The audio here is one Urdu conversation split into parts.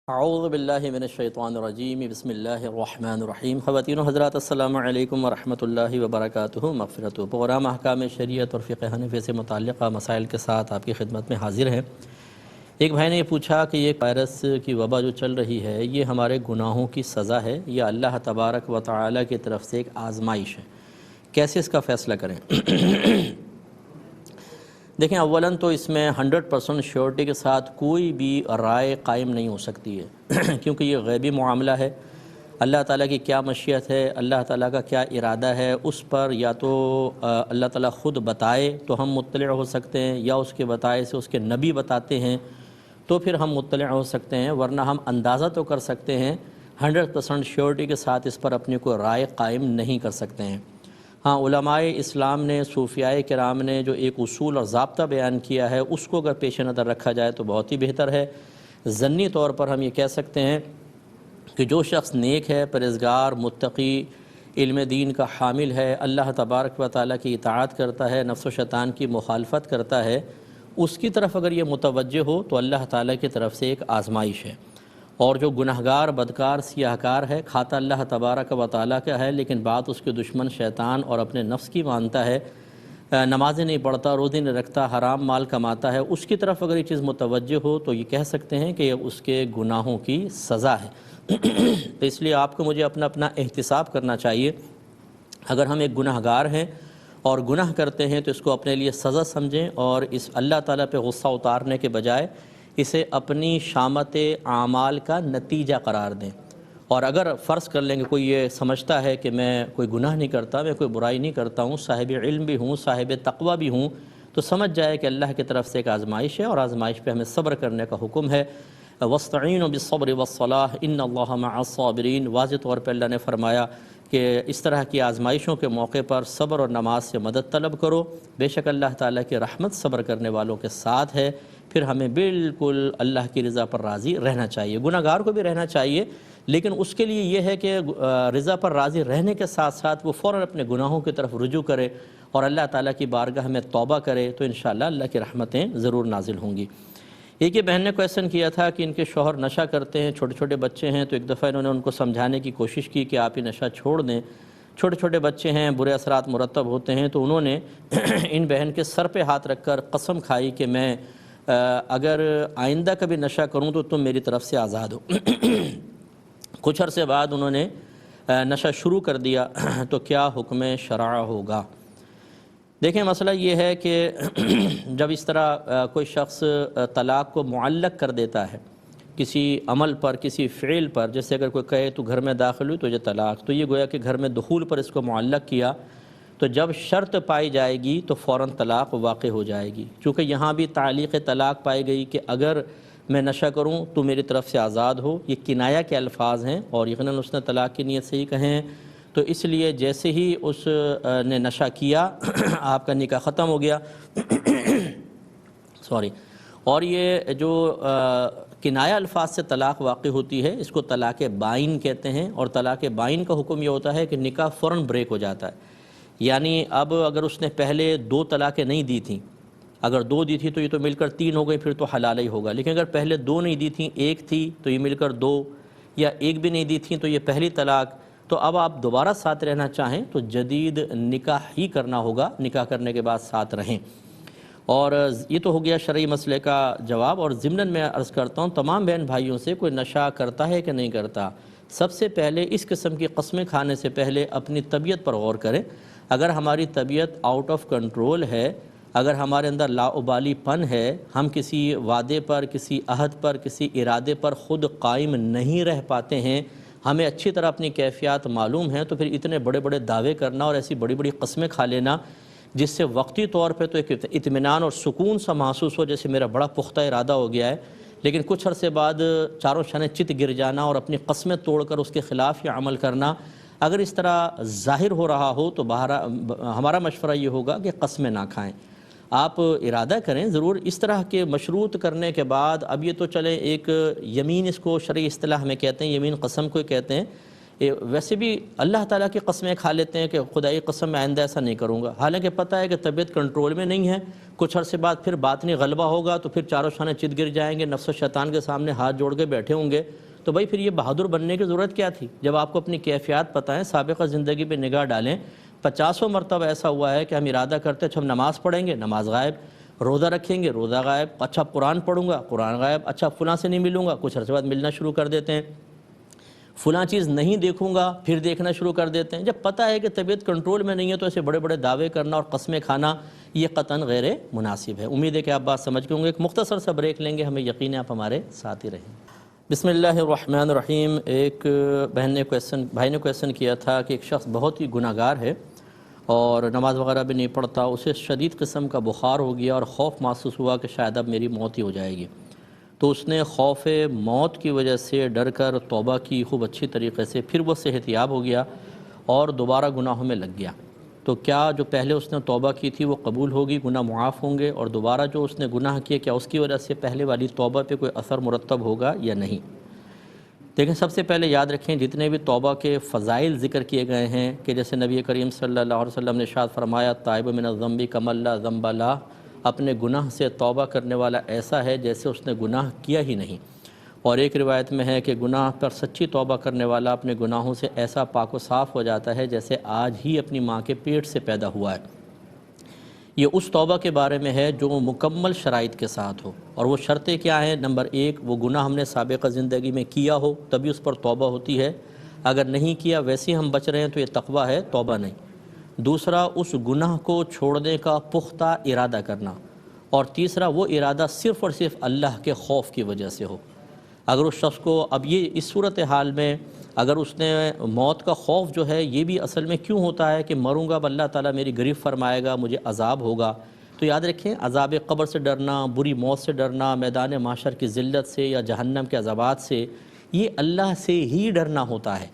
اعوذ باللہ من الشیطان الرجیم بسم اللہ الرحمن الرحیم۔ خواتین و حضرات السلام علیکم ورحمۃ اللہ وبرکاتہ۔ مغفرت و پروگرام احکام شریعت اور فقہ حنفی سے متعلقہ مسائل کے ساتھ آپ کی خدمت میں حاضر ہیں۔ ایک بھائی نے یہ پوچھا کہ یہ وائرس کی وبا جو چل رہی ہے یہ ہمارے گناہوں کی سزا ہے یا اللہ تبارک و تعالی کی طرف سے ایک آزمائش ہے، کیسے اس کا فیصلہ کریں؟ دیکھیں، اولاً تو اس میں 100% شیورٹی کے ساتھ کوئی بھی رائے قائم نہیں ہو سکتی ہے کیونکہ یہ غیبی معاملہ ہے۔ اللہ تعالیٰ کی کیا مشیت ہے، اللہ تعالیٰ کا کیا ارادہ ہے، اس پر یا تو اللہ تعالیٰ خود بتائے تو ہم مطلع ہو سکتے ہیں، یا اس کے بتائے سے اس کے نبی بتاتے ہیں تو پھر ہم مطلع ہو سکتے ہیں، ورنہ ہم اندازہ تو کر سکتے ہیں، 100% شیورٹی کے ساتھ اس پر اپنی کوئی رائے قائم نہیں کر سکتے ہیں۔ ہاں، علماء اسلام نے، صوفیاء کرام نے جو ایک اصول اور ضابطہ بیان کیا ہے اس کو اگر پیش نظر رکھا جائے تو بہت ہی بہتر ہے۔ ضمنی طور پر ہم یہ کہہ سکتے ہیں کہ جو شخص نیک ہے، پرہیزگار، متقی، علم دین کا حامل ہے، اللہ تبارک و تعالیٰ کی اطاعت کرتا ہے، نفس و شیطان کی مخالفت کرتا ہے، اس کی طرف اگر یہ متوجہ ہو تو اللہ تعالیٰ کی طرف سے ایک آزمائش ہے۔ اور جو گناہگار، بدکار، سیاہکار ہے، کھاتا اللہ تبارک و تعالیٰ کا ہے لیکن بات اس کے دشمن شیطان اور اپنے نفس کی مانتا ہے، نمازیں نہیں پڑھتا، روزے نہیں رکھتا، حرام مال کماتا ہے، اس کی طرف اگر یہ چیز متوجہ ہو تو یہ کہہ سکتے ہیں کہ یہ اس کے گناہوں کی سزا ہے۔ تو اس لیے آپ کو مجھے اپنا احتساب کرنا چاہیے۔ اگر ہم ایک گناہگار ہیں اور گناہ کرتے ہیں تو اس کو اپنے لیے سزا سمجھیں اور اس اللہ تعالیٰ پہ غصہ اتارنے کے بجائے اسے اپنی شامت اعمال کا نتیجہ قرار دیں۔ اور اگر فرض کر لیں کہ کوئی یہ سمجھتا ہے کہ میں کوئی گناہ نہیں کرتا، میں کوئی برائی نہیں کرتا ہوں، صاحب علم بھی ہوں، صاحب تقوی بھی ہوں، تو سمجھ جائے کہ اللہ کی طرف سے ایک آزمائش ہے اور آزمائش پہ ہمیں صبر کرنے کا حکم ہے۔ وَاسْتَعِينُوا بِالصَّبْرِ وَالصَّلَاةِ إِنَّ اللَّهَ مَعَ الصَّابِرِينَ۔ واضح طور پہ اللہ نے فرمایا کہ اس طرح کی آزمائشوں کے موقع پر صبر اور نماز سے مدد طلب کرو، بے شک اللہ تعالیٰ کی رحمت صبر کرنے والوں کے ساتھ ہے۔ پھر ہمیں بالکل اللہ کی رضا پر راضی رہنا چاہیے۔ گناہ گار کو بھی رہنا چاہیے، لیکن اس کے لیے یہ ہے کہ رضا پر راضی رہنے کے ساتھ ساتھ وہ فوراً اپنے گناہوں کی طرف رجوع کرے اور اللہ تعالیٰ کی بارگاہ میں توبہ کرے، تو انشاءاللہ اللہ کی رحمتیں ضرور نازل ہوں گی۔ ایک یہ بہن نے کویسچن کیا تھا کہ ان کے شوہر نشہ کرتے ہیں، چھوٹے چھوٹے بچے ہیں، تو ایک دفعہ انہوں نے ان کو سمجھانے کی کوشش کی کہ آپ یہ نشہ چھوڑ دیں، چھوٹے چھوٹے بچے ہیں، برے اثرات مرتب ہوتے ہیں، تو انہوں نے ان بہن کے سر پہ ہاتھ رکھ کر قسم کھائی کہ میں اگر آئندہ کبھی نشہ کروں تو تم میری طرف سے آزاد ہو۔ کچھ عرصے بعد انہوں نے نشہ شروع کر دیا، تو کیا حکم شرع ہوگا؟ دیکھیں، مسئلہ یہ ہے کہ جب اس طرح کوئی شخص طلاق کو معلق کر دیتا ہے کسی عمل پر، کسی فعل پر، جیسے اگر کوئی کہے تو گھر میں داخل ہوئی تو یہ طلاق، تو یہ گویا کہ گھر میں دخول پر اس کو معلق کیا، تو جب شرط پائی جائے گی تو فوراً طلاق واقع ہو جائے گی، چونکہ یہاں بھی تعلیق طلاق پائی گئی کہ اگر میں نشہ کروں تو میری طرف سے آزاد ہو۔ یہ کنایہ کے الفاظ ہیں اور یقیناً اس نے طلاق کی نیت سے ہی کہے ہیں، تو اس لیے جیسے ہی اس نے نشہ کیا آپ کا نکاح ختم ہو گیا۔ اور یہ جو کنایہ الفاظ سے طلاق واقع ہوتی ہے اس کو طلاق بائن کہتے ہیں، اور طلاق بائن کا حکم یہ ہوتا ہے کہ نکاح فوراً بریک ہو جاتا ہے۔ یعنی اب اگر اس نے پہلے 2 طلاقیں نہیں دی تھیں، اگر 2 دی تھی تو یہ تو مل کر 3 ہو گئی، پھر تو حلال ہی ہوگا، لیکن اگر پہلے 2 نہیں دی تھیں، 1 تھی تو یہ مل کر 2، یا 1 بھی نہیں دی تھیں تو یہ پہلی طلاق، تو اب آپ دوبارہ ساتھ رہنا چاہیں تو جدید نکاح ہی کرنا ہوگا، نکاح کرنے کے بعد ساتھ رہیں۔ اور یہ تو ہو گیا شرعی مسئلے کا جواب، اور ضمناً میں عرض کرتا ہوں تمام بہن بھائیوں سے، کوئی نشہ کرتا ہے کہ نہیں کرتا، سب سے پہلے اس قسم کی قسمیں کھانے سے پہلے اپنی طبیعت پر غور کریں۔ اگر ہماری طبیعت آؤٹ آف کنٹرول ہے، اگر ہمارے اندر لاابالی پن ہے، ہم کسی وعدے پر، کسی عہد پر، کسی ارادے پر خود قائم نہیں رہ پاتے ہیں، ہمیں اچھی طرح اپنی کیفیات معلوم ہیں، تو پھر اتنے بڑے بڑے دعوے کرنا اور ایسی بڑی بڑی قسمیں کھا لینا جس سے وقتی طور پہ تو ایک اطمینان اور سکون سا محسوس ہو جیسے میرا بڑا پختہ ارادہ ہو گیا ہے، لیکن کچھ عرصے بعد چاروں شانے چت گر جانا اور اپنی قسمیں توڑ کر اس کے خلاف یہ عمل کرنا، اگر اس طرح ظاہر ہو رہا ہو تو ہمارا مشورہ یہ ہوگا کہ قسمیں نہ کھائیں۔ آپ ارادہ کریں ضرور، اس طرح کے مشروط کرنے کے بعد، اب یہ تو چلے ایک یمین، اس کو شرعی اصطلاح میں کہتے ہیں، یمین قسم کو کہتے ہیں، ویسے بھی اللہ تعالیٰ کی قسمیں کھا لیتے ہیں کہ خدائی قسم میں آئندہ ایسا نہیں کروں گا، حالانکہ پتہ ہے کہ طبیعت کنٹرول میں نہیں ہے، کچھ عرصے بعد پھر باطنی غلبہ ہوگا تو پھر چاروں شانے چت گر جائیں گے، نفس و شیطان کے سامنے ہاتھ جوڑ کے بیٹھے ہوں گے، تو بھائی پھر یہ بہادر بننے کی ضرورت کیا تھی؟ جب آپ کو اپنی کیفیات پتہ ہیں، سابقہ زندگی پہ نگاہ ڈالیں، 50 مرتبہ ایسا ہوا ہے کہ ہم ارادہ کرتے ہیں اچھا ہم نماز پڑھیں گے، نماز غائب، روزہ رکھیں گے، روزہ غائب، اچھا قرآن پڑھوں گا، قرآن غائب، اچھا فلاں سے نہیں ملوں گا، کچھ عرصے بعد ملنا شروع کر دیتے ہیں، فلاں چیز نہیں دیکھوں گا، پھر دیکھنا شروع کر دیتے ہیں۔ جب پتہ ہے کہ طبیعت کنٹرول میں نہیں ہے تو ایسے بڑے بڑے دعوے کرنا اور قسمیں کھانا یہ قطعاً غیر مناسب ہے۔ امید ہے کہ آپ بات سمجھ گئے ہوں گے۔ ایک مختصر سا بریک لیں گے، ہمیں یقین ہے آپ ہمارے ساتھ ہی رہیں۔ بسم اللہ الرحمن الرحیم۔ ایک بھائی نے کویسچن کیا تھا کہ ایک شخص بہت ہی گناہ گار ہے اور نماز وغیرہ بھی نہیں پڑھتا، اسے شدید قسم کا بخار ہو گیا اور خوف محسوس ہوا کہ شاید اب میری موت ہی ہو جائے گی، تو اس نے خوف موت کی وجہ سے ڈر کر توبہ کی خوب اچھی طریقے سے، پھر وہ صحت یاب ہو گیا اور دوبارہ گناہوں میں لگ گیا، تو کیا جو پہلے اس نے توبہ کی تھی وہ قبول ہوگی، گناہ معاف ہوں گے، اور دوبارہ جو اس نے گناہ کیے کیا اس کی وجہ سے پہلے والی توبہ پہ کوئی اثر مرتب ہوگا یا نہیں؟ دیکھیں، سب سے پہلے یاد رکھیں جتنے بھی توبہ کے فضائل ذکر کیے گئے ہیں کہ جیسے نبی کریم صلی اللہ علیہ وسلم نے ارشاد فرمایا تائب من الذنب کمن لا ذنب لہ، اپنے گناہ سے توبہ کرنے والا ایسا ہے جیسے اس نے گناہ کیا ہی نہیں، اور ایک روایت میں ہے کہ گناہ پر سچی توبہ کرنے والا اپنے گناہوں سے ایسا پاک و صاف ہو جاتا ہے جیسے آج ہی اپنی ماں کے پیٹ سے پیدا ہوا ہے۔ یہ اس توبہ کے بارے میں ہے جو مکمل شرائط کے ساتھ ہو، اور وہ شرطیں کیا ہیں؟ نمبر 1، وہ گناہ ہم نے سابقہ زندگی میں کیا ہو تبھی اس پر توبہ ہوتی ہے، اگر نہیں کیا ویسے ہم بچ رہے ہیں تو یہ تقویٰ ہے، توبہ نہیں۔ دوسرا، اس گناہ کو چھوڑنے کا پختہ ارادہ کرنا، اور تیسرا، وہ ارادہ صرف اور صرف اللہ کے خوف کی وجہ سے ہو۔ اگر اس شخص کو اب یہ اس صورتحال میں اگر اس نے موت کا خوف جو ہے یہ بھی اصل میں کیوں ہوتا ہے کہ مروں گا اب اللہ تعالیٰ میری گرفت فرمائے گا، مجھے عذاب ہوگا، تو یاد رکھیں عذاب قبر سے ڈرنا، بری موت سے ڈرنا، میدان محشر کی ذلت سے یا جہنم کے عذابات سے، یہ اللہ سے ہی ڈرنا ہوتا ہے،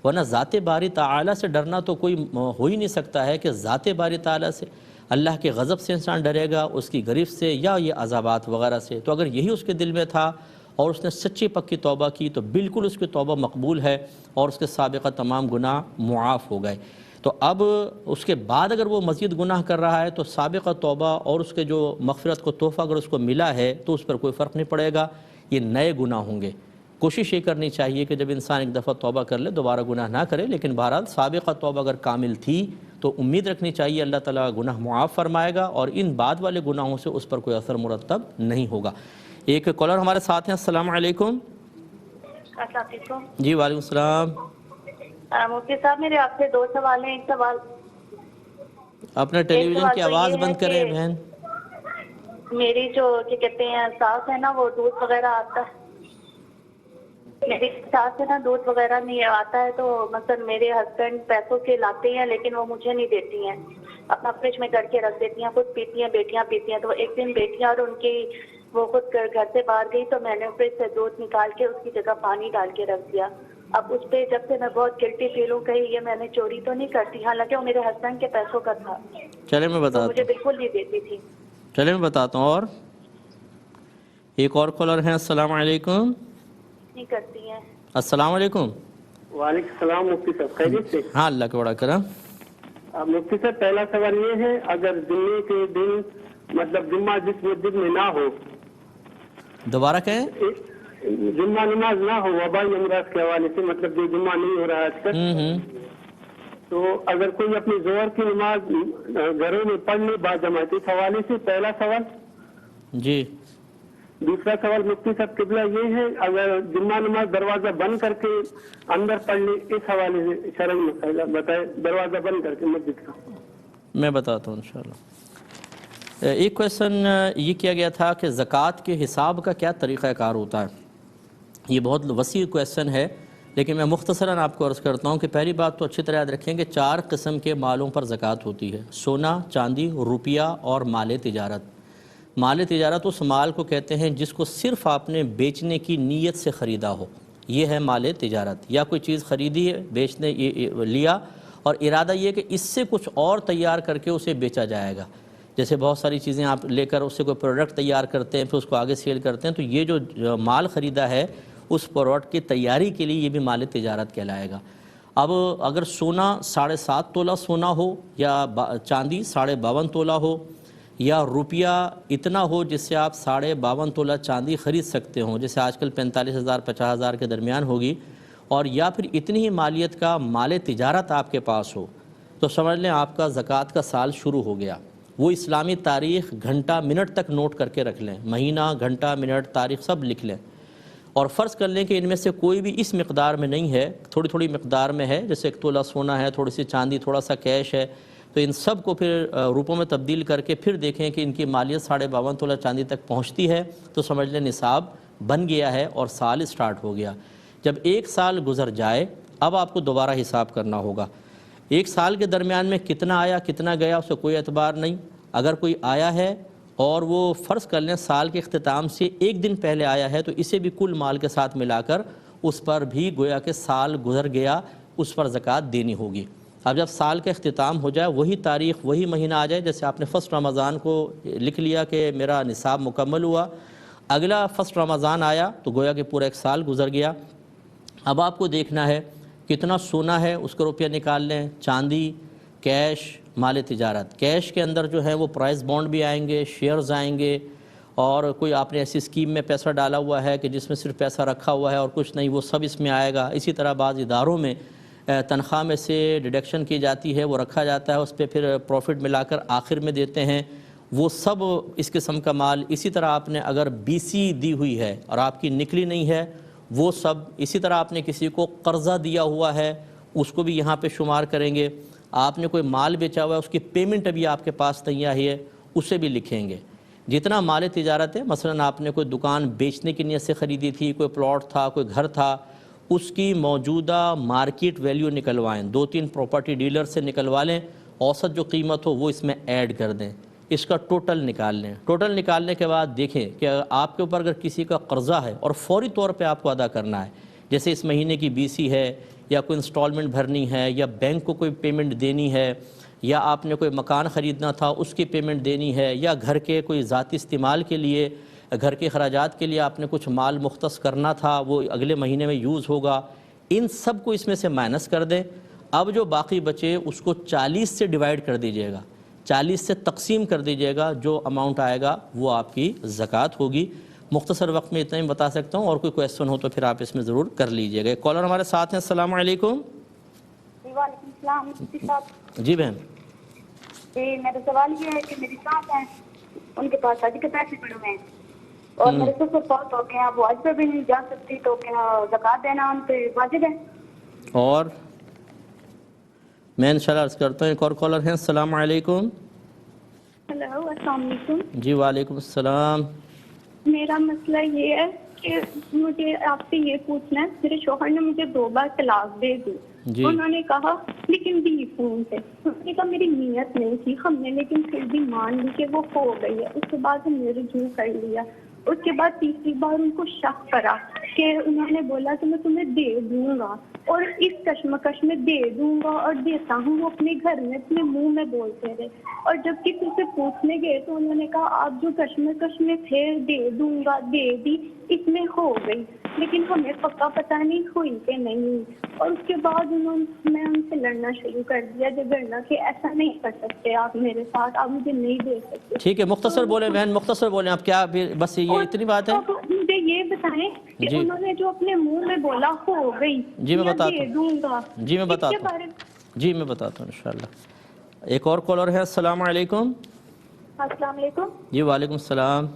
ورنہ ذات باری تعالیٰ سے ڈرنا تو کوئی ہو ہی نہیں سکتا ہے کہ ذات باری تعالیٰ سے، اللہ کے غضب سے انسان ڈرے گا، اس کی گرفت سے یا یہ عذابات وغیرہ سے۔ تو اگر یہی اس کے دل میں تھا اور اس نے سچی پکی توبہ کی تو بالکل اس کی توبہ مقبول ہے اور اس کے سابقہ تمام گناہ معاف ہو گئے۔ تو اب اس کے بعد اگر وہ مزید گناہ کر رہا ہے تو سابقہ توبہ اور اس کے جو مغفرت کو تحفہ اگر اس کو ملا ہے تو اس پر کوئی فرق نہیں پڑے گا، یہ نئے گناہ ہوں گے۔ کوشش یہ کرنی چاہیے کہ جب انسان ایک دفعہ توبہ کر لے دوبارہ گناہ نہ کرے، لیکن بہرحال سابقہ توبہ اگر کامل تھی تو امید رکھنی چاہیے اللہ تعالیٰ گناہ معاف فرمائے گا اور ان بعد والے گناہوں سے اس پر کوئی اثر مرتب نہیں ہوگا۔ ایک کالر ہمارے ساتھ ہیں، السلام علیکم۔ السلام علیکم۔ جی وعلیکم السلام۔ مفتی صاحب میرے آپ سے 2 سوال ہیں۔ ایک سوال، اپنا ٹیلی ویژن کی آواز بند کریں بہن۔ میری جو کہتے ہیں ساس ہے نا، وہ دودھ وغیرہ آتا ہے، میری ساس ہے نا دودھ وغیرہ نہیں آتا ہے، تو مثلا میرے ہسبینڈ پیسوں کے لاتے ہیں لیکن وہ مجھے نہیں دیتی ہیں، اپنا فریج میں کر کے رکھ دیتی ہیں، خود پیتی ہیں، بیٹیاں پیتی ہیں۔ تو ایک دن بیٹیاں اور ان کی وہ خود گھر سے باہر گئی تو میں نے فریج سے دودھ نکال کے اس کی جگہ پانی ڈال کے رکھ دیا۔ اب اس پہ جب سے میں بہت گلٹی فیل ہوں، کہیں یہ میں نے چوری تو نہیں کرتی، حالانکہ وہ میرے ہسبینڈ کے پیسوں کا تھا، چلے میں بتاتا ہوں، مجھے بالکل نہیں دیتی تھی۔ چلے میں بتاتا ہوں۔ اور ایک اور کالر ہیں، السلام علیکم۔ نہیں کرتی ہیں۔ السلام علیکم۔ وعلیکم السلام مفتی صاحب، خیریت سے؟ ہاں اللہ کا بڑا کرم۔ مفتی صاحب پہلا سوال یہ ہے، اگر جمعے کے دن مطلب جمعہ جس مسجد میں نہ ہو، دوبارہ کہیں؟ جمعہ نماز نہ ہو وبائی امراض کے حوالے سے، مطلب جو جمعہ نہیں ہو رہا ہے آج تک، تو اگر کوئی اپنی ظہر کی نماز گھروں میں پڑھ لے باجماعت، اس حوالے سے پہلا سوال۔ جی دوسرا سوال مفتی صاحب قبلہ یہ ہے، اگر جمعہ نماز دروازہ بند کر کے اندر پڑھ لے، اس حوالے سے شرعی مسئلہ بتائے، دروازہ بند کر کے مسجد کا۔ میں بتاتا ہوں انشاءاللہ۔ ایک کویشچن یہ کیا گیا تھا کہ زکوٰۃ کے حساب کا کیا طریقہ کار ہوتا ہے۔ یہ بہت وسیع کویشچن ہے، لیکن میں مختصراً آپ کو عرض کرتا ہوں کہ پہلی بات تو اچھی طرح یاد رکھیں کہ 4 قسم کے مالوں پر زکوٰۃ ہوتی ہے: سونا، چاندی، روپیہ اور مال تجارت۔ مال تجارت اس مال کو کہتے ہیں جس کو صرف آپ نے بیچنے کی نیت سے خریدا ہو، یہ ہے مال تجارت۔ یا کوئی چیز خریدی ہے، بیچنے لیا اور ارادہ یہ کہ اس سے کچھ اور تیار کر کے اسے بیچا جائے گا، جیسے بہت ساری چیزیں آپ لے کر اس سے کوئی پروڈکٹ تیار کرتے ہیں پھر اس کو آگے سیل کرتے ہیں، تو یہ جو مال خریدا ہے اس پروڈکٹ کی تیاری کے لیے یہ بھی مال تجارت کہلائے گا۔ اب اگر سونا 7.5 تولہ سونا ہو یا چاندی 52.5 تولہ ہو یا روپیہ اتنا ہو جس سے آپ 52.5 تولہ چاندی خرید سکتے ہوں، جیسے آج کل 45,000 50,000 کے درمیان ہوگی، اور یا پھر اتنی ہی مالیت کا مال تجارت آپ کے پاس ہو، تو سمجھ لیں آپ کا زکوٰۃ کا سال شروع ہو گیا۔ وہ اسلامی تاریخ گھنٹہ منٹ تک نوٹ کر کے رکھ لیں، مہینہ گھنٹہ منٹ تاریخ سب لکھ لیں، اور فرض کر لیں کہ ان میں سے کوئی بھی اس مقدار میں نہیں ہے، تھوڑی تھوڑی مقدار میں ہے، جیسے 1 تولہ سونا ہے، تھوڑی سی چاندی، تھوڑا سا کیش ہے، تو ان سب کو پھر روپوں میں تبدیل کر کے پھر دیکھیں کہ ان کی مالیت 52.5 تولہ چاندی تک پہنچتی ہے تو سمجھ لیں نصاب بن گیا ہے اور سال اسٹارٹ ہو گیا۔ جب 1 سال گزر جائے اب آپ کو دوبارہ حساب کرنا ہوگا۔ 1 سال کے درمیان میں کتنا آیا کتنا گیا اس سے کوئی اعتبار نہیں۔ اگر کوئی آیا ہے اور وہ فرض کر لیں سال کے اختتام سے 1 دن پہلے آیا ہے تو اسے بھی کل مال کے ساتھ ملا کر اس پر بھی گویا کہ سال گزر گیا، اس پر زکوٰۃ دینی ہوگی۔ اب جب سال کا اختتام ہو جائے، وہی تاریخ وہی مہینہ آ جائے، جیسے آپ نے فرسٹ رمضان کو لکھ لیا کہ میرا نصاب مکمل ہوا، اگلا فرسٹ رمضان آیا تو گویا کہ پورا 1 سال گزر گیا۔ اب آپ کو دیکھنا ہے کتنا سونا ہے، اس کا روپیہ نکال لیں، چاندی، کیش، مال تجارت۔ کیش کے اندر جو ہے وہ پرائز بانڈ بھی آئیں گے، شیئرز آئیں گے، اور کوئی آپ نے ایسی اسکیم میں پیسہ ڈالا ہوا ہے کہ جس میں صرف پیسہ رکھا ہوا ہے اور کچھ نہیں، وہ سب اس میں آئے گا۔ اسی طرح بعض اداروں میں تنخواہ میں سے ڈیڈکشن کی جاتی ہے، وہ رکھا جاتا ہے، اس پہ پھر پروفٹ ملا کر آخر میں دیتے ہیں، وہ سب اس قسم کا مال۔ اسی طرح آپ نے اگر BC دی ہوئی ہے اور آپ کی نکلی نہیں ہے وہ سب، اسی طرح آپ نے کسی کو قرضہ دیا ہوا ہے اس کو بھی یہاں پہ شمار کریں گے، آپ نے کوئی مال بیچا ہوا ہے اس کی پیمنٹ ابھی آپ کے پاس نہیں آئی ہے اسے بھی لکھیں گے۔ جتنا مال تجارت ہے، مثلا آپ نے کوئی دکان بیچنے کی نیت سے خریدی تھی، کوئی پلاٹ تھا، کوئی گھر تھا، اس کی موجودہ مارکیٹ ویلیو نکلوائیں، 2-3 پراپرٹی ڈیلر سے نکلوا لیں، اوسط جو قیمت ہو وہ اس میں ایڈ کر دیں، اس کا ٹوٹل نکال لیں۔ ٹوٹل نکالنے کے بعد دیکھیں کہ آپ کے اوپر اگر کسی کا قرضہ ہے اور فوری طور پہ آپ کو ادا کرنا ہے، جیسے اس مہینے کی BC ہے یا کوئی انسٹالمنٹ بھرنی ہے یا بینک کو کوئی پیمنٹ دینی ہے یا آپ نے کوئی مکان خریدنا تھا اس کی پیمنٹ دینی ہے یا گھر کے کوئی ذاتی استعمال کے لیے، گھر کے اخراجات کے لیے آپ نے کچھ مال مختص کرنا تھا وہ اگلے مہینے میں یوز ہوگا، ان سب کو اس میں سے مائنس کر دیں۔ اب جو باقی بچے اس کو 40 سے ڈیوائیڈ کر دیجئے گا، 40 سے تقسیم کر دیجئے گا، جو اماؤنٹ آئے گا وہ آپ کی زکوٰۃ ہوگی۔ مختصر وقت میں اتنا ہی بتا سکتا ہوں، اور کوئی کویسچن ہو تو پھر آپ اس میں ضرور کر لیجئے گا۔ ایک کالر ہمارے ساتھ ہیں، السلام علیکم۔ وعلیکم السلام مفتی صاحب۔ جی بہن۔ جی میرا سوال یہ ہے کہ میری ساس ہیں، ان کے پاس حج کے پیسے پڑے ہوئے ہیں اور میرے سسر فوت ہو گئے ہیں، وہ حج پہ بھی نہیں جا سکتی، تو کیا زکوٰۃ دینا ان پہ واجب ہے؟ اور میں انشاءاللہ عرض کرتا ہوں، ایک اور کالر ہیں، السلام علیکم۔ ہیلو، السلام علیکم۔ جی وعلیکم السلام۔ میرا مسئلہ یہ ہے کہ مجھے آپ سے یہ پوچھنا ہے، میرے شوہر نے مجھے 2 بار طلاق دے دی، جی انہوں نے کہا لیکن بھی فون سے، انہوں نے کہا میری نیت نہیں تھی، ہم نے لیکن پھر بھی مان لی کہ وہ ہو گئی ہے، اس کے بعد ہم نے رجوع کر لیا۔ اس کے بعد تیسری بار ان کو شک کرا کہ انہوں نے بولا کہ میں تمہیں دے دوں گا، اور اس کشمکش میں دے دوں گا اور دیتا ہوں وہ اپنے گھر میں اپنے منہ میں بولتے رہے، اور جب کسی سے پوچھنے گئے تو انہوں نے کہا آپ جو کشمکش میں تھے دے دوں گا دے دی، اس میں ہو گئی، لیکن ہمیں پکا پتہ نہیں ہوئی کہ نہیں۔ اور اس کے بعد میں ان سے لڑنا شروع کر دیا، جھگڑنا کہ ایسا نہیں کر سکتے آپ میرے ساتھ، آپ مجھے نہیں دے سکتے۔ ٹھیک ہے، مختصر بولیں بہن، مختصر بولیں آپ، کیا بس یہ اتنی بات ہے؟ مجھے یہ بتائیں کہ جی انہوں نے جو اپنے منہ میں بولا ہو گئی، جی میں بتاتا دے دوں گا، ہوں، جی میں بتاتا ہوں، جی میں بتاتا ہوں انشاءاللہ۔ ایک اور کالر ہے، السلام علیکم۔ السلام علیکم۔ جی وعلیکم السلام۔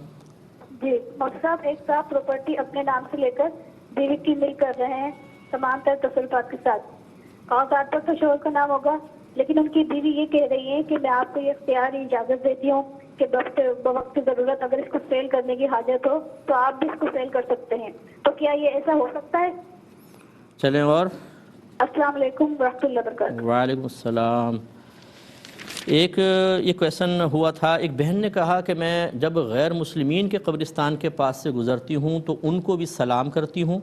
جی ڈاکٹر صاحب، ایک صاحب پراپرٹی اپنے نام سے لے کر بیوی کی مل کر رہے ہیں تمام تر تصرفات کے ساتھ، کاغذات پر تو شوہر کا نام ہوگا، لیکن ان کی بیوی یہ کہہ رہی ہے کہ میں آپ کو یہ اختیار اجازت دیتی ہوں کہ بوقت کی ضرورت اگر اس کو سیل کرنے کی حاجت ہو تو آپ بھی اس کو سیل کر سکتے ہیں، تو کیا یہ ایسا ہو سکتا ہے؟ چلیں اور۔ السلام علیکم ورحمۃ اللہ وبرکاتہ۔ وعلیکم السلام۔ ایک یہ کویشچن ہوا تھا، ایک بہن نے کہا کہ میں جب غیر مسلمین کے قبرستان کے پاس سے گزرتی ہوں تو ان کو بھی سلام کرتی ہوں،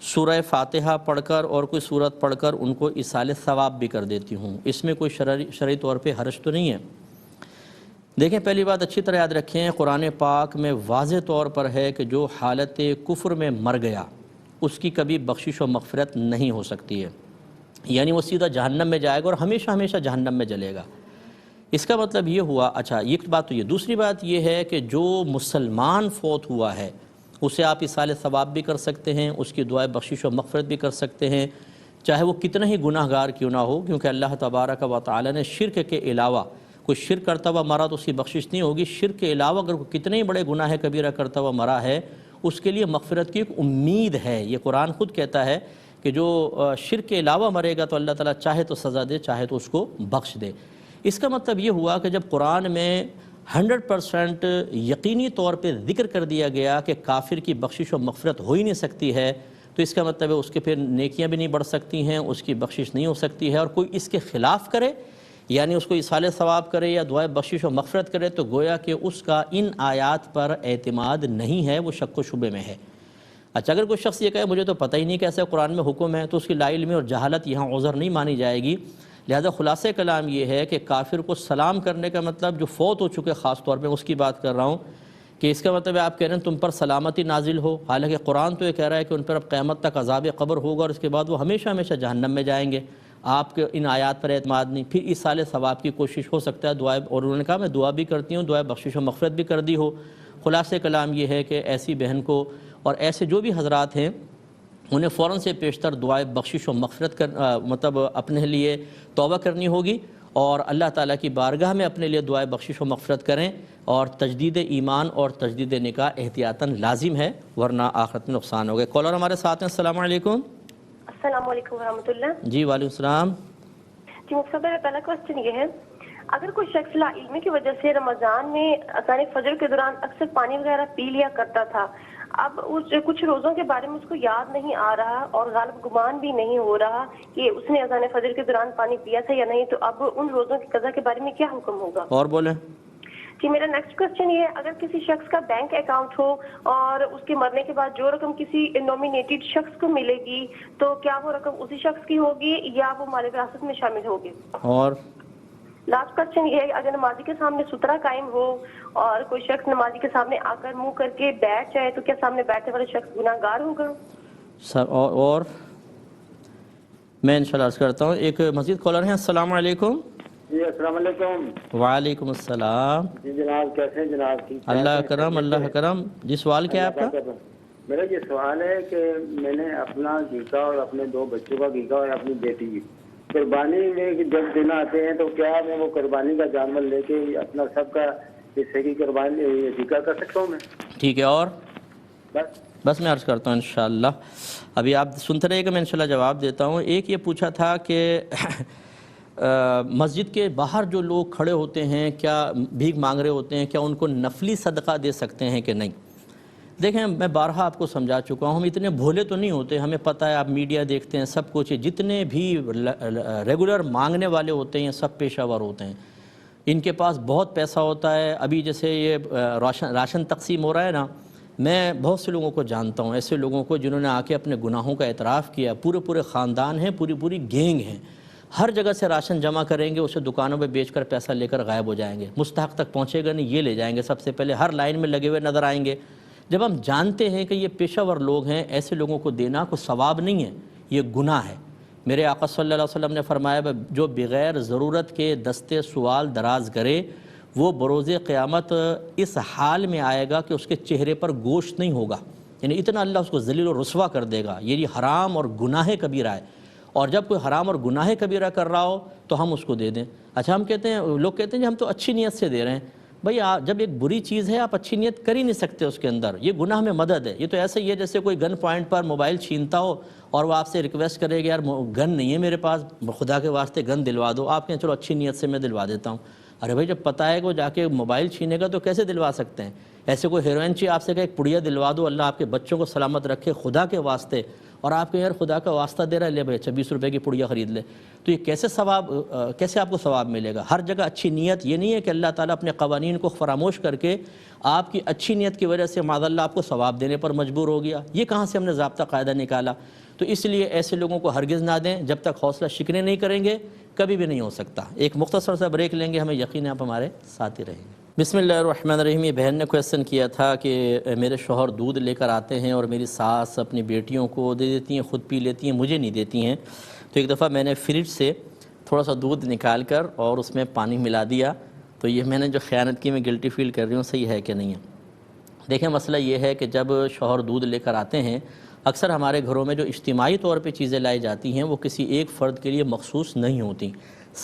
سورہ فاتحہ پڑھ کر اور کوئی سورت پڑھ کر ان کو ایصال ثواب بھی کر دیتی ہوں، اس میں کوئی شرعی طور پہ حرج تو نہیں ہے؟ دیکھیں، پہلی بات اچھی طرح یاد رکھیں، قرآن پاک میں واضح طور پر ہے کہ جو حالت کفر میں مر گیا اس کی کبھی بخشش و مغفرت نہیں ہو سکتی ہے۔ یعنی وہ سیدھا جہنم میں جائے گا اور ہمیشہ ہمیشہ جہنم میں جلے گا۔ اس کا مطلب یہ ہوا، اچھا ایک بات تو یہ، دوسری بات یہ ہے کہ جو مسلمان فوت ہوا ہے اسے آپ اصالِ ثواب بھی کر سکتے ہیں، اس کی دعائے بخشش و مغفرت بھی کر سکتے ہیں، چاہے وہ کتنا ہی گناہ گار کیوں نہ ہو، کیونکہ اللہ تبارک و تعالی نے شرک کے علاوہ، کوئی شرک کرتا ہوا مرا تو اس کی بخشش نہیں ہوگی، شرک کے علاوہ اگر کوئی کتنے ہی بڑے گناہ کبیرہ کرتا ہوا مرا ہے اس کے لیے مغفرت کی ایک امید ہے۔ یہ قرآن خود کہتا ہے کہ جو شرک کے علاوہ مرے گا تو اللہ تعالیٰ چاہے تو سزا دے، چاہے تو اس کو بخش دے۔ اس کا مطلب یہ ہوا کہ جب قرآن میں 100% یقینی طور پہ ذکر کر دیا گیا کہ کافر کی بخشش و مغفرت ہو ہی نہیں سکتی ہے، تو اس کا مطلب ہے اس کے پھر نیکیاں بھی نہیں بڑھ سکتی ہیں، اس کی بخشش نہیں ہو سکتی ہے، اور کوئی اس کے خلاف کرے یعنی اس کو اصالِ ثواب کرے یا دعائے بخشش و مغفرت کرے تو گویا کہ اس کا ان آیات پر اعتماد نہیں ہے، وہ شک و شبے میں ہے۔ اچھا اگر کوئی شخص یہ کہے مجھے تو پتہ ہی نہیں کیسے قرآن میں حکم ہے، تو اس کی لا علمی اور جہالت یہاں عذر نہیں مانی جائے گی۔ لہذا خلاصہ کلام یہ ہے کہ کافر کو سلام کرنے کا مطلب جو فوت ہو چکے، خاص طور پہ اس کی بات کر رہا ہوں، کہ اس کا مطلب ہے آپ کہہ رہے ہیں تم پر سلامتی نازل ہو، حالانکہ قرآن تو یہ کہہ رہا ہے کہ ان پر اب قیامت تک عذاب قبر ہوگا اور اس کے بعد وہ ہمیشہ ہمیشہ جہنم میں جائیں گے۔ آپ کے ان آیات پر اعتماد نہیں، پھر اصالِ ثواب کی کوشش ہو سکتا ہے، دعائیں، اور انہوں نے کہا میں دعا بھی کرتی ہوں، دعائے بخشش و مغفرت بھی کر دی ہو۔ خلاصہ کلام یہ ہے کہ ایسی بہن کو اور ایسے جو بھی حضرات ہیں انہیں فوراً سے پیشتر دعائے بخشش و مغفرت مطلب اپنے لیے توبہ کرنی ہوگی، اور اللہ تعالیٰ کی بارگاہ میں اپنے لیے دعائے بخشش و مغفرت کریں، اور تجدید ایمان اور تجدید نکاح احتیاطاً لازم ہے، ورنہ آخرت میں نقصان ہوگا۔ کالر ہمارے ساتھ ہیں، السلام علیکم۔ السلام علیکم ورحمۃ اللہ۔ جی وعلیکم السلام۔ جی مفتی صاحب، میرا پہلا کوشچن یہ ہے، اگر کوئی شخص لا علمی کی وجہ سے رمضان میں اذان فجر کے دوران اکثر پانی وغیرہ پی لیا کرتا تھا، اب کچھ روزوں کے بارے میں اس کو یاد نہیں آ رہا اور غالب گمان بھی نہیں ہو رہا کہ اس نے اذان فجر کے دوران پانی پیا تھا یا نہیں، تو اب ان روزوں کی قضا کے بارے میں کیا حکم ہوگا؟ اور بولیں۔ جی میرا نیکسٹ کوشچن یہ ہے، اگر کسی شخص کا بینک اکاؤنٹ ہو اور اس کے مرنے کے بعد جو رقم کسی نومینیٹڈ شخص کو ملے گی تو کیا وہ رقم اسی شخص کی ہوگی یا وہ مال وراثت میں شامل ہوگی؟ اور لاسٹ کوشچن یہ ہے، اگر نمازی کے سامنے سترا قائم ہو اور کوئی شخص نمازی کے سامنے آ کر منہ کر کے بیٹھ جائے تو کیا سامنے بیٹھنے والے شخص گناہ گار ہوگا؟ سر اور میں انشاءاللہ عرض کرتا ہوں، ایک مزید کالر ہیں، السلام علیکم۔ جی السلام علیکم۔ وعلیکم السلام۔ جی جناب کیسے ہیں جناب؟ ٹھیک؟ اللہ کرم، اللہ کرم۔ جی سوال کیا ہے آپ کا؟ میرا یہ سوال ہے کہ میں نے اپنا گیکا اور اپنے 2 بچوں کا گیکا اور اپنی بیٹی کی قربانی میں جب دن آتے ہیں تو کیا میں وہ قربانی کا جانور لے کے اپنا سب کا حصے کی قربانی گیکا کر سکتا ہوں میں؟ ٹھیک ہے، اور بس میں عرض کرتا ہوں انشاءاللہ۔ ابھی آپ سنتے رہیے گا، میں انشاءاللہ جواب دیتا ہوں۔ ایک یہ پوچھا تھا کہ مسجد کے باہر جو لوگ کھڑے ہوتے ہیں، کیا بھیک مانگ رہے ہوتے ہیں، کیا ان کو نفلی صدقہ دے سکتے ہیں کہ نہیں؟ دیکھیں میں بارہا آپ کو سمجھا چکا ہوں، ہم اتنے بھولے تو نہیں ہوتے، ہمیں پتہ ہے، آپ میڈیا دیکھتے ہیں، سب کچھ، جتنے بھی ریگولر مانگنے والے ہوتے ہیں سب پیشہ ور ہوتے ہیں، ان کے پاس بہت پیسہ ہوتا ہے۔ ابھی جیسے یہ راشن تقسیم ہو رہا ہے نا، میں بہت سے لوگوں کو جانتا ہوں، ایسے لوگوں کو جنہوں نے آ کے اپنے گناہوں کا اعتراف کیا، پورے خاندان ہیں، پوری گینگ ہیں، ہر جگہ سے راشن جمع کریں گے، اسے دکانوں پہ بیچ کر پیسہ لے کر غائب ہو جائیں گے، مستحق تک پہنچے گا نہیں، یہ لے جائیں گے، سب سے پہلے ہر لائن میں لگے ہوئے نظر آئیں گے۔ جب ہم جانتے ہیں کہ یہ پیشہ ور لوگ ہیں، ایسے لوگوں کو دینا کوئی ثواب نہیں ہے، یہ گناہ ہے۔ میرے آقا صلی اللہ علیہ وسلم نے فرمایا جو بغیر ضرورت کے دستے سوال دراز کرے وہ بروز قیامت اس حال میں آئے گا کہ اس کے چہرے پر گوشت نہیں ہوگا، یعنی اتنا اللہ اس کو ذلیل و رسوا کر دے گا۔ یہ حرام اور گناہ کبیرہ ہے، اور جب کوئی حرام اور گناہ کبیرہ کر رہا ہو تو ہم اس کو دے دیں۔ اچھا ہم کہتے ہیں، لوگ کہتے ہیں کہ ہم تو اچھی نیت سے دے رہے ہیں۔ بھئی جب ایک بری چیز ہے آپ اچھی نیت کر ہی نہیں سکتے اس کے اندر، یہ گناہ میں مدد ہے۔ یہ تو ایسا ہی ہے جیسے کوئی گن پوائنٹ پر موبائل چھینتا ہو اور وہ آپ سے ریکویسٹ کرے کہ یار گن نہیں ہے میرے پاس، خدا کے واسطے گن دلوا دو، آپ کہیں چلو اچھی نیت سے میں دلوا دیتا ہوں۔ ارے بھائی جب پتہ ہے کہ وہ جا کے موبائل چھینے گا تو کیسے دلوا سکتے ہیں؟ ایسے کوئی ہیروئن چاہیے آپ سے کہ ایک پڑیا دلوا دو، اللہ آپ کے بچوں کو سلامت رکھے خدا کے واسطے، اور آپ کے یار خدا کا واسطہ دے رہا ہے، لے بھائی 26 روپے کی پڑیا خرید لے، تو یہ کیسے آپ کو ثواب ملے گا؟ ہر جگہ اچھی نیت یہ نہیں ہے کہ اللہ تعالیٰ اپنے قوانین کو فراموش کر کے آپ کی اچھی نیت کی وجہ سے معاذ اللہ آپ کو ثواب دینے پر مجبور ہو گیا۔ یہ کہاں سے ہم نے ضابطہ قاعدہ نکالا؟ تو اس لیے ایسے لوگوں کو ہرگز نہ دیں، جب تک حوصلہ شکنی نہیں کریں گے کبھی بھی نہیں ہو سکتا۔ ایک مختصر سا بریک لیں گے، ہمیں یقین ہے آپ ہمارے ساتھ ہی رہیں گے۔ بسم اللہ الرحمن الرحیم. یہ بہن نے کویسچن کیا تھا کہ میرے شوہر دودھ لے کر آتے ہیں اور میری ساس اپنی بیٹیوں کو دے دیتی ہیں، خود پی لیتی ہیں، مجھے نہیں دیتی ہیں. تو ایک دفعہ میں نے فریج سے تھوڑا سا دودھ نکال کر اور اس میں پانی ملا دیا. تو یہ میں نے جو خیانت کی، میں گلٹی فیل کر رہی ہوں، صحیح ہے کہ نہیں ہے؟ دیکھیں مسئلہ یہ ہے کہ جب شوہر دودھ لے کر آتے ہیں، اکثر ہمارے گھروں میں جو اجتماعی طور پہ چیزیں لائی جاتی ہیں وہ کسی ایک فرد کے لیے مخصوص نہیں ہوتی،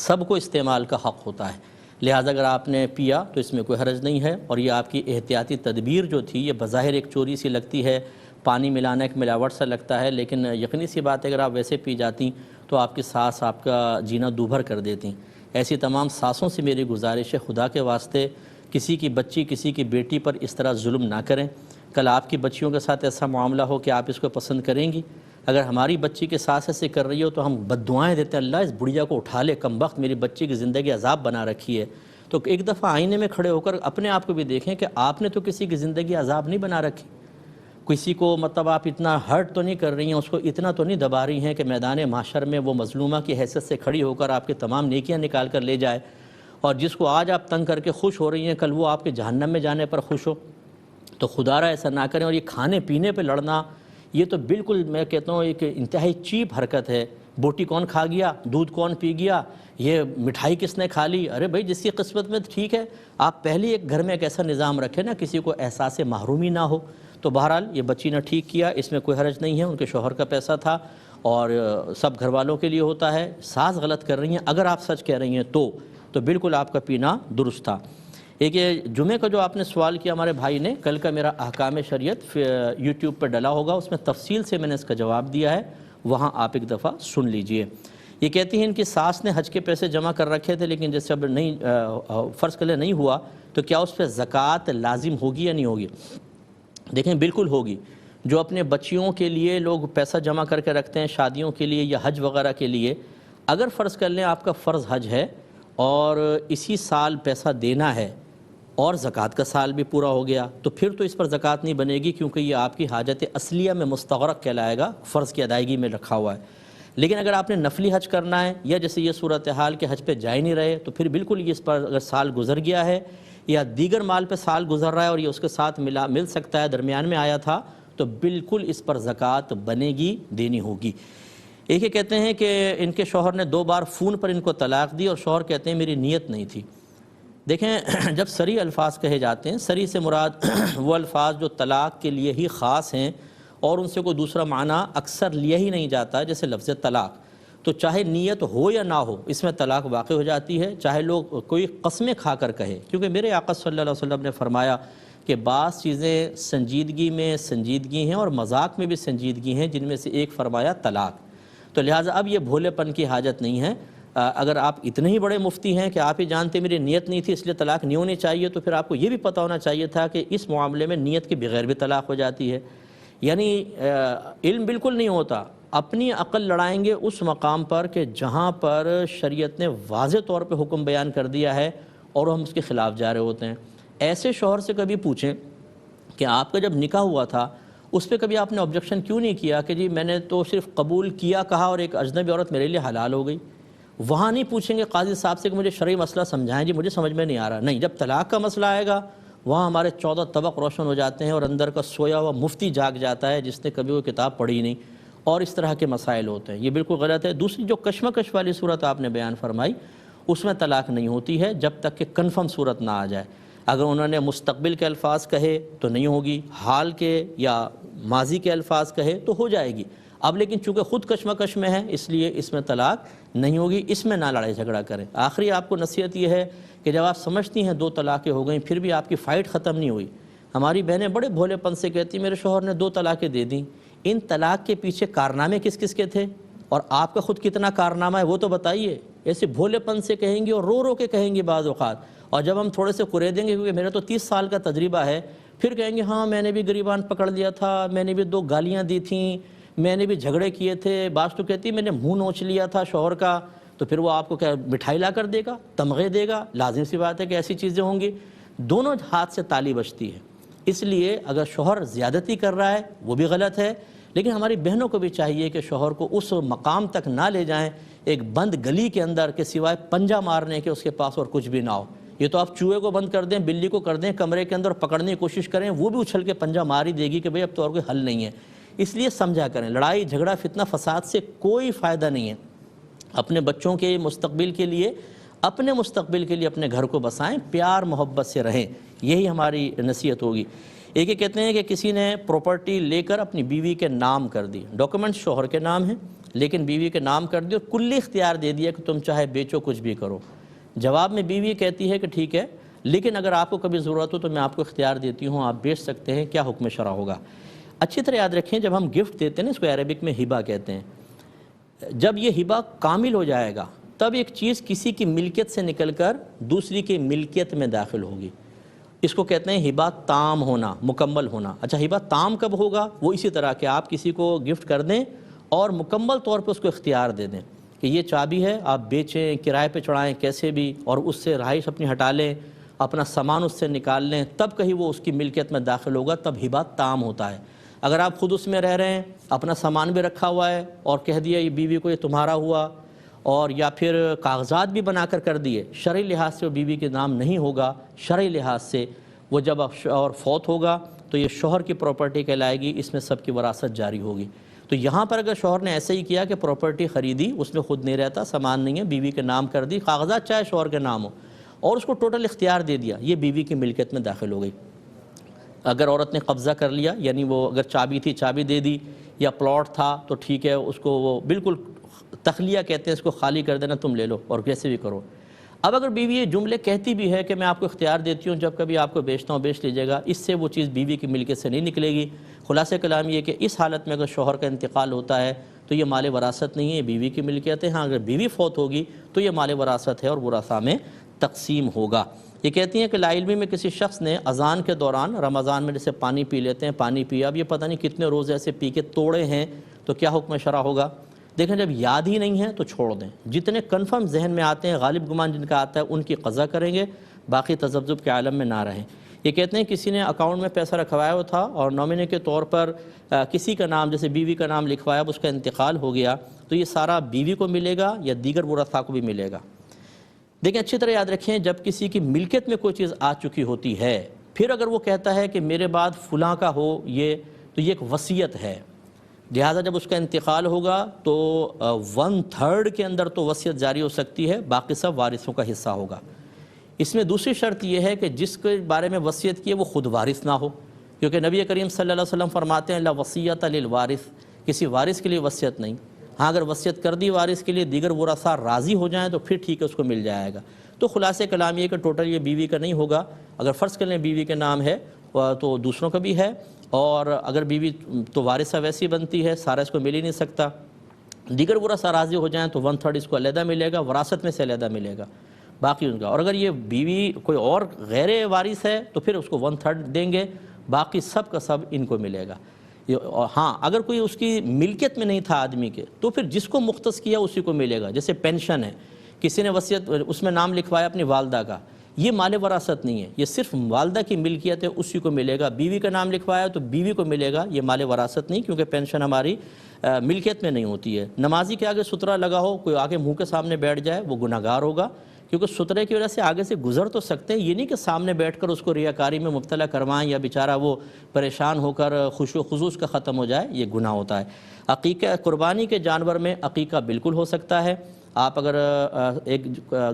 سب کو استعمال کا حق ہوتا ہے. لہٰذا اگر آپ نے پیا تو اس میں کوئی حرج نہیں ہے، اور یہ آپ کی احتیاطی تدبیر جو تھی، یہ بظاہر ایک چوری سی لگتی ہے، پانی ملانا ایک ملاوٹ سا لگتا ہے، لیکن یقینی سی بات ہے اگر آپ ویسے پی جاتی تو آپ کی ساس آپ کا جینا دوبھر کر دیتی. ایسی تمام ساسوں سے میری گزارش ہے، خدا کے واسطے کسی کی بچی، کسی کی بیٹی پر اس طرح ظلم نہ کریں. کل آپ کی بچیوں کے ساتھ ایسا معاملہ ہو کہ آپ اس کو پسند کریں گی. اگر ہماری بچی کے ساس ایسے کر رہی ہو تو ہم بد دعائیں دیتے ہیں، اللہ اس بڑھیا کو اٹھا لے، کم وقت میری بچی کی زندگی عذاب بنا رکھی ہے. تو ایک دفعہ آئینے میں کھڑے ہو کر اپنے آپ کو بھی دیکھیں کہ آپ نے تو کسی کی زندگی عذاب نہیں بنا رکھی. کسی کو مطلب آپ اتنا ہرٹ تو نہیں کر رہی ہیں، اس کو اتنا تو نہیں دبا رہی ہیں کہ میدان محشر میں وہ مظلومہ کی حیثیت سے کھڑی ہو کر آپ کے تمام نیکیاں نکال کر لے جائے. اور جس کو آج آپ تنگ کر کے خوش ہو رہی ہیں، کل وہ آپ کے جہنم میں جانے پر خوش ہو. تو خدا را ایسا نہ کریں. اور یہ کھانے پینے پہ لڑنا، یہ تو بالکل میں کہتا ہوں ایک انتہائی چیپ حرکت ہے. بوٹی کون کھا گیا، دودھ کون پی گیا، یہ مٹھائی کس نے کھا لی. ارے بھائی جس کی قسمت میں ٹھیک ہے، آپ پہلے ایک گھر میں ایک ایسا نظام رکھیں نا کسی کو احساس محرومی نہ ہو. تو بہرحال یہ بچی نے ٹھیک کیا، اس میں کوئی حرج نہیں ہے، ان کے شوہر کا پیسہ تھا اور سب گھر والوں کے لیے ہوتا ہے. ساس غلط کر رہی ہیں، اگر آپ سچ کہہ رہی ہیں تو بالکل آپ کا پینا درست تھا. ایک یہ جمعے کا جو آپ نے سوال کیا ہمارے بھائی نے، کل کا میرا احکام شریعت یوٹیوب پہ ڈلا ہوگا، اس میں تفصیل سے میں نے اس کا جواب دیا ہے، وہاں آپ ایک دفعہ سن لیجئے. یہ کہتی ہیں ان کی ساس نے حج کے پیسے جمع کر رکھے تھے، لیکن جیسے اب نہیں فرض کر لیں نہیں ہوا، تو کیا اس پہ زکوٰۃ لازم ہوگی یا نہیں ہوگی؟ دیکھیں بالکل ہوگی. جو اپنے بچیوں کے لیے لوگ پیسہ جمع کر کے رکھتے ہیں شادیوں کے لیے یا حج وغیرہ کے لیے، اگر فرض کر لیں آپ کا فرض حج ہے اور اسی سال پیسہ دینا ہے اور زکوٰۃ کا سال بھی پورا ہو گیا، تو پھر تو اس پر زکوٰۃ نہیں بنے گی، کیونکہ یہ آپ کی حاجت اصلیہ میں مستغرق کہلائے گا، فرض کی ادائیگی میں رکھا ہوا ہے. لیکن اگر آپ نے نفلی حج کرنا ہے، یا جیسے یہ صورتحال کہ حج پہ جا ہی نہیں رہے، تو پھر بالکل یہ اس پر اگر سال گزر گیا ہے یا دیگر مال پہ سال گزر رہا ہے اور یہ اس کے ساتھ مل سکتا ہے، درمیان میں آیا تھا، تو بالکل اس پر زکوٰۃ بنے گی، دینی ہوگی. ایک یہ کہتے ہیں کہ ان کے شوہر نے 2 بار فون پر ان کو طلاق دی، اور شوہر کہتے ہیں میری نیت نہیں تھی. دیکھیں جب صریح الفاظ کہے جاتے ہیں، صریح سے مراد وہ الفاظ جو طلاق کے لیے ہی خاص ہیں اور ان سے کوئی دوسرا معنی اکثر لیا ہی نہیں جاتا، جیسے لفظ طلاق. تو چاہے نیت ہو یا نہ ہو، اس میں طلاق واقع ہو جاتی ہے، چاہے لوگ کوئی قسمیں کھا کر کہے. کیونکہ میرے آقا صلی اللہ علیہ وسلم نے فرمایا کہ بعض چیزیں سنجیدگی میں سنجیدگی ہیں اور مذاق میں بھی سنجیدگی ہیں، جن میں سے ایک فرمایا طلاق. تو لہٰذا اب یہ بھولے پن کی حاجت نہیں ہے. اگر آپ اتنے ہی بڑے مفتی ہیں کہ آپ ہی جانتے میری نیت نہیں تھی اس لیے طلاق نہیں ہونی چاہیے، تو پھر آپ کو یہ بھی پتہ ہونا چاہیے تھا کہ اس معاملے میں نیت کے بغیر بھی طلاق ہو جاتی ہے. یعنی علم بالکل نہیں ہوتا. اپنی عقل لڑائیں گے اس مقام پر کہ جہاں پر شریعت نے واضح طور پہ حکم بیان کر دیا ہے اور ہم اس کے خلاف جا رہے ہوتے ہیں. ایسے شوہر سے کبھی پوچھیں کہ آپ کا جب نکاح ہوا تھا اس پہ کبھی آپ نے آبجیکشن کیوں نہیں کیا کہ جی میں نے تو صرف قبول کیا کہا اور ایک اجنبی عورت میرے لیے حلال ہو گئی. وہاں نہیں پوچھیں گے قاضی صاحب سے کہ مجھے شرعی مسئلہ سمجھائیں، جی مجھے سمجھ میں نہیں آ رہا. نہیں، جب طلاق کا مسئلہ آئے گا وہاں ہمارے 14 طبق روشن ہو جاتے ہیں اور اندر کا سویا ہوا مفتی جاگ جاتا ہے جس نے کبھی وہ کتاب پڑھی نہیں، اور اس طرح کے مسائل ہوتے ہیں. یہ بالکل غلط ہے. دوسری جو کشمکش والی صورت آپ نے بیان فرمائی، اس میں طلاق نہیں ہوتی ہے جب تک کہ کنفرم صورت نہ آ جائے. اگر انہوں نے مستقبل کے الفاظ کہے تو نہیں ہوگی، حال کے یا ماضی کے الفاظ کہے تو ہو جائے گی. اب لیکن چونکہ خود کشمکش میں ہے اس لیے اس میں طلاق نہیں ہوگی. اس میں نہ لڑائی جھگڑا کریں. آخری آپ کو نصیحت یہ ہے کہ جب آپ سمجھتی ہیں 2 طلاقیں ہو گئیں پھر بھی آپ کی فائٹ ختم نہیں ہوئی. ہماری بہنیں بڑے بھولے پن سے کہتی میرے شوہر نے 2 طلاقیں دے دیں. ان طلاق کے پیچھے کارنامے کس کس کے تھے اور آپ کا خود کتنا کارنامہ ہے وہ تو بتائیے. ایسے بھولے پن سے کہیں گی اور رو رو کے کہیں گی بعض اوقات، اور جب ہم تھوڑے سے قرے دیں گے کیونکہ میرا تو 30 سال کا تجربہ ہے، پھر کہیں گے ہاں میں نے بھی گریبان پکڑ لیا تھا، میں نے بھی 2 گالیاں دی تھیں، میں نے بھی جھگڑے کیے تھے. بعض تو کہتی میں نے منہ نوچ لیا تھا شوہر کا. تو پھر وہ آپ کو کیا مٹھائی لا کر دے گا، تمغے دے گا؟ لازم سی بات ہے کہ ایسی چیزیں ہوں گی. دونوں ہاتھ سے تالی بجتی ہے. اس لیے اگر شوہر زیادتی کر رہا ہے وہ بھی غلط ہے، لیکن ہماری بہنوں کو بھی چاہیے کہ شوہر کو اس مقام تک نہ لے جائیں ایک بند گلی کے اندر کہ سوائے پنجہ مارنے کے اس کے پاس اور کچھ بھی نہ ہو. یہ تو آپ چوہے کو بند کر دیں، بلی کو کر دیں کمرے کے اندر، پکڑنے کی کوشش کریں، وہ بھی اچھل کے پنجہ مار ہی دے گی کہ بھئی اب تو اور کوئی حل نہیں ہے۔ اس لیے سمجھا کریں، لڑائی جھگڑا فتنہ فساد سے کوئی فائدہ نہیں ہے۔ اپنے بچوں کے مستقبل کے لیے، اپنے مستقبل کے لیے اپنے گھر کو بسائیں، پیار محبت سے رہیں، یہی ہماری نصیحت ہوگی۔ ایک یہ کہتے ہیں کہ کسی نے پراپرٹی لے کر اپنی بیوی کے نام کر دی، ڈاکومنٹ شوہر کے نام ہیں لیکن بیوی کے نام کر دی اور کلی اختیار دے دیا کہ تم چاہے بیچو کچھ بھی کرو۔ جواب میں بیوی کہتی ہے کہ ٹھیک ہے، لیکن اگر آپ کو کبھی ضرورت ہو تو میں آپ کو اختیار دیتی ہوں، آپ بیچ سکتے ہیں، کیا حکم شرع ہوگا؟ اچھی طرح یاد رکھیں، جب ہم گفٹ دیتے ہیں نا، اس کو عربک میں ہبہ کہتے ہیں، جب یہ ہبہ کامل ہو جائے گا تب ایک چیز کسی کی ملکیت سے نکل کر دوسری کی ملکیت میں داخل ہوگی، اس کو کہتے ہیں ہبہ تام ہونا، مکمل ہونا۔ اچھا ہبہ تام کب ہوگا؟ وہ اسی طرح کہ آپ کسی کو گفٹ کر دیں اور مکمل طور پہ اس کو اختیار دے دیں کہ یہ چابی ہے، آپ بیچیں، کرائے پہ چڑھائیں، کیسے بھی، اور اس سے رہائش اپنی ہٹا لیں، اپنا سامان اس سے نکال لیں، تب کہیں وہ اس کی ملکیت میں داخل ہوگا، تب ہبہ تام ہوتا ہے۔ اگر آپ خود اس میں رہ رہے ہیں، اپنا سامان بھی رکھا ہوا ہے اور کہہ دیا یہ بیوی کو یہ تمہارا ہوا، اور یا پھر کاغذات بھی بنا کر دیے، شرعی لحاظ سے وہ بیوی کے نام نہیں ہوگا، شرعی لحاظ سے وہ جب شوہر فوت ہوگا تو یہ شوہر کی پراپرٹی کہلائے گی، اس میں سب کی وراثت جاری ہوگی۔ تو یہاں پر اگر شوہر نے ایسے ہی کیا کہ پراپرٹی خریدی، اس میں خود نہیں رہتا، سامان نہیں ہے، بیوی کے نام کر دی، کاغذات چاہے شوہر کے نام ہو، اور اس کو ٹوٹل اختیار دے دیا، یہ بیوی کی ملکیت میں داخل ہو گئی۔ اگر عورت نے قبضہ کر لیا، یعنی وہ اگر چابی تھی چابی دے دی، یا پلاٹ تھا تو ٹھیک ہے، اس کو وہ بالکل تخلیہ کہتے ہیں، اس کو خالی کر دینا، تم لے لو اور کیسے بھی کرو۔ اب اگر بیوی یہ جملے کہتی بھی ہے کہ میں آپ کو اختیار دیتی ہوں، جب کبھی آپ کو بیچتا ہوں بیچ لیجیے گا، اس سے وہ چیز بیوی کی ملکیت سے نہیں نکلے گی۔ خلاصہ کلام یہ کہ اس حالت میں اگر شوہر کا انتقال ہوتا ہے تو یہ مال وراثت نہیں ہے، یہ بیوی کی ملکیت ہے۔ ہاں اگر بیوی فوت ہوگی تو یہ مال وراثت ہے اور ورثاء میں تقسیم ہوگا۔ یہ کہتی ہیں کہ لا علمی میں کسی شخص نے اذان کے دوران، رمضان میں جیسے پانی پی لیتے ہیں، پانی پیا، اب یہ پتہ نہیں کتنے روز ایسے پی کے توڑے ہیں، تو کیا حکم شرع ہوگا؟ دیکھیں جب یاد ہی نہیں ہے تو چھوڑ دیں، جتنے کنفرم ذہن میں آتے ہیں، غالب گمان جن کا آتا ہے، ان کی قضا کریں گے، باقی تذبذب کے عالم میں نہ رہیں۔ یہ کہتے ہیں کسی نے اکاؤنٹ میں پیسہ رکھوایا ہوا تھا اور نومنی کے طور پر کسی کا نام، جیسے بیوی کا نام لکھوایا، اب اس کا انتقال ہو گیا، تو یہ سارا بیوی کو ملے گا یا دیگر ورثاء کو بھی ملے گا؟ دیکھیں اچھی طرح یاد رکھیں، جب کسی کی ملکیت میں کوئی چیز آ چکی ہوتی ہے، پھر اگر وہ کہتا ہے کہ میرے بعد فلاں کا ہو یہ، تو یہ ایک وصیت ہے، لہٰذا جب اس کا انتقال ہوگا تو 1/3 کے اندر تو وصیت جاری ہو سکتی ہے، باقی سب وارثوں کا حصہ ہوگا۔ اس میں دوسری شرط یہ ہے کہ جس کے بارے میں وصیت کی ہے وہ خود وارث نہ ہو، کیونکہ نبی کریم صلی اللہ علیہ وسلم فرماتے ہیں لا وصیۃ للوارث، کسی وارث کے لیے وصیت نہیں۔ ہاں اگر وصیت کر دی وارث کے لیے، دیگر ورثاء راضی ہو جائیں تو پھر ٹھیک ہے، اس کو مل جائے گا۔ تو خلاصہ کلام یہ کہ ٹوٹل یہ بیوی کا نہیں ہوگا، اگر فرض کر لیں بیوی کے نام ہے تو دوسروں کا بھی ہے، اور اگر بیوی تو وارثہ ویسی بنتی ہے، سارا اس کو مل ہی نہیں سکتا، دیگر ورثاء راضی ہو جائیں تو 1/3 اس کو علیحدہ ملے گا، وراثت میں سے علیحدہ ملے گا، باقی ان کا۔ اور اگر یہ بیوی کوئی اور غیر وارث ہے تو پھر اس کو 1/3 دیں گے، باقی سب کا سب ان کو ملے گا۔ ہاں اگر کوئی اس کی ملکیت میں نہیں تھا آدمی کے، تو پھر جس کو مختص کیا اسی کو ملے گا۔ جیسے پینشن ہے، کسی نے وصیت اس میں نام لکھوایا اپنی والدہ کا، یہ مال وراثت نہیں ہے، یہ صرف والدہ کی ملکیت ہے، اسی کو ملے گا۔ بیوی کا نام لکھوایا تو بیوی کو ملے گا، یہ مال وراثت نہیں، کیونکہ پینشن ہماری ملکیت میں نہیں ہوتی ہے۔ نمازی کے آگے سترہ لگا ہو، کوئی آگے منہ کے سامنے بیٹھ جائے، وہ گناہ گار ہوگا، کیونکہ سترے کی وجہ سے آگے سے گزر تو سکتے ہیں، یہ نہیں کہ سامنے بیٹھ کر اس کو ریاکاری میں مبتلا کروائیں یا بیچارہ وہ پریشان ہو کر خشوع و خضوع کا ختم ہو جائے، یہ گناہ ہوتا ہے۔ عقیقہ قربانی کے جانور میں عقیقہ بالکل ہو سکتا ہے۔ آپ اگر ایک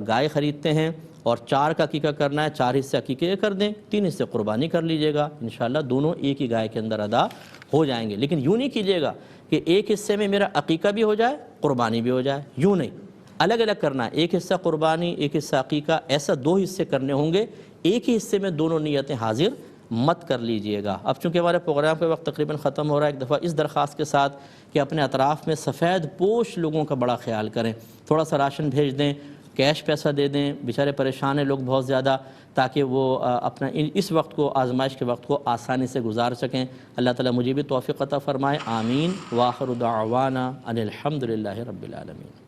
گائے خریدتے ہیں اور 4 کا عقیقہ کرنا ہے، 4 حصے عقیقے کر دیں، 3 حصے قربانی کر لیجئے گا، انشاءاللہ دونوں ایک ہی گائے کے اندر ادا ہو جائیں گے۔ لیکن یوں نہیں کیجئے گا کہ ایک حصے میں میرا عقیقہ بھی ہو جائے، قربانی بھی ہو جائے، یوں نہیں، الگ الگ کرنا ہے، ایک حصہ قربانی، ایک حصہ عقیقہ، ایسا 2 حصے کرنے ہوں گے، ایک ہی حصے میں دونوں نیتیں حاضر مت کر لیجئے گا۔ اب چونکہ ہمارے پروگرام کا وقت تقریباً ختم ہو رہا ہے، ایک دفعہ اس درخواست کے ساتھ کہ اپنے اطراف میں سفید پوش لوگوں کا بڑا خیال کریں، تھوڑا سا راشن بھیج دیں، کیش پیسہ دے دیں، بیچارے پریشان ہیں لوگ بہت زیادہ، تاکہ وہ اپنا اس وقت کو، آزمائش کے وقت کو آسانی سے گزار سکیں۔ اللہ تعالیٰ مجھے بھی توفیق عطا فرمائے، آمین۔ وآخر دعوانا ان الحمد للہ رب العالمین۔